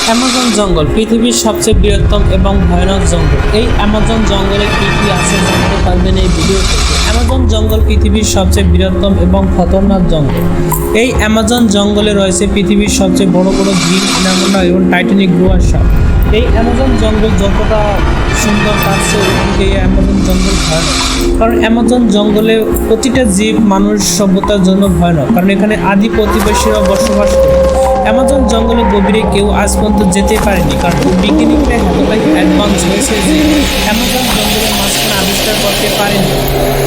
Amazon জঙ্গল পৃথিবীর সবচেয়ে বৃহত্তম এবং ভয়ানক জঙ্গল। এই অ্যামাজন জঙ্গলে কী কী আছে জানতে পারবেন এই ভিডিও থেকে। অ্যামাজন জঙ্গল পৃথিবীর সবচেয়ে বৃহত্তম এবং খতরনাক জঙ্গল। এই অ্যামাজন জঙ্গলে রয়েছে পৃথিবীর সবচেয়ে বড় বড় গ্রিন অ্যানাকোন্ডা এবং টাইটানিক গ্রোয়ার সাপ। এই অ্যামাজন জঙ্গল যতটা সুন্দর তার চেয়ে এই অ্যামাজন জঙ্গল ভয়ানক, কারণ অ্যামাজন জঙ্গলে প্রতিটা জীব মানুষ সভ্যতার জন্য ভয়ানক, কারণ এখানে আদি প্রতিবেশীরা বসবাস করে। অ্যামাজন জঙ্গলের গভীরে কেউ আজ পর্যন্ত যেতে পারেনি, কারণ বিজ্ঞানীরা এতটাই অ্যাডভান্স হয়েছে যে অ্যামাজন জঙ্গলের মাঝখানে আবিষ্কার করতে পারেনি।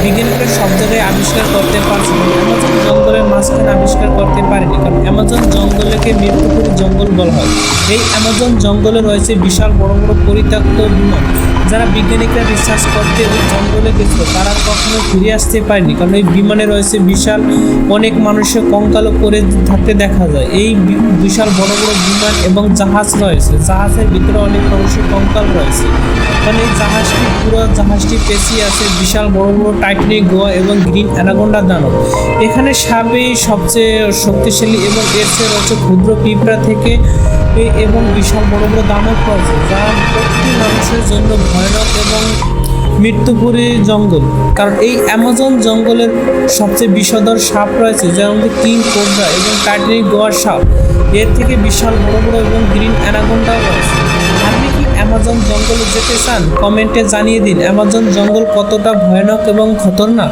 বিজ্ঞানীরা সব জায়গায় আবিষ্কার করতে পারছে না, অ্যামাজন জঙ্গলের মাঝখানে আবিষ্কার করতে পারেনি, কারণ অ্যামাজন জঙ্গলকে মৃত্যুপুরী জঙ্গল বলা হয়। এই অ্যামাজন জঙ্গলে রয়েছে বিশাল বড় বড় পরিত্যক্ত বিমান। যারা বিজ্ঞানীরা রিসার্চ করতে ওই জঙ্গলে গেছিল তারা কখনো ফিরে আসতে পারেনি, কারণ এই বিমানে রয়েছে বিশাল অনেক মানুষের কঙ্কালও পড়ে থাকতে দেখা যায়। এই বিশাল বড় বড় বিমান এবং জাহাজ রয়েছে, জাহাজের ভিতরে অনেক মানুষের কঙ্কাল রয়েছে, কারণ এই পুরো জাহাজটি পেঁচিয়ে আছে বিশাল বড় বড় টাইটানিক গোয়া এবং গ্রিন অ্যানাকোন্ডা দানব। এখানে সাপই সবচেয়ে শক্তিশালী এবং এর চেয়ে রয়েছে ক্ষুদ্র পিঁপড়া থেকে এবং বিশাল বড় বড় দানব রয়েছে, যা প্রতিটি মানুষের জন্য ভয়ানক এবং মৃত্যুপুরী জঙ্গল। কারণ এই অ্যামাজন জঙ্গলের সবচেয়ে বিষধর সাপ রয়েছে, যার মধ্যে কিং কোবরা এবং টাইটানিক গোয়ার সাপ। এর থেকে বিশাল বড় বড় এবং গ্রিন অ্যানাকোন্ডাও রয়েছে। আপনি কি অ্যামাজন জঙ্গলে যেতে চান? কমেন্টে জানিয়ে দিন অ্যামাজন জঙ্গল কতটা ভয়ানক এবং খতরনাক।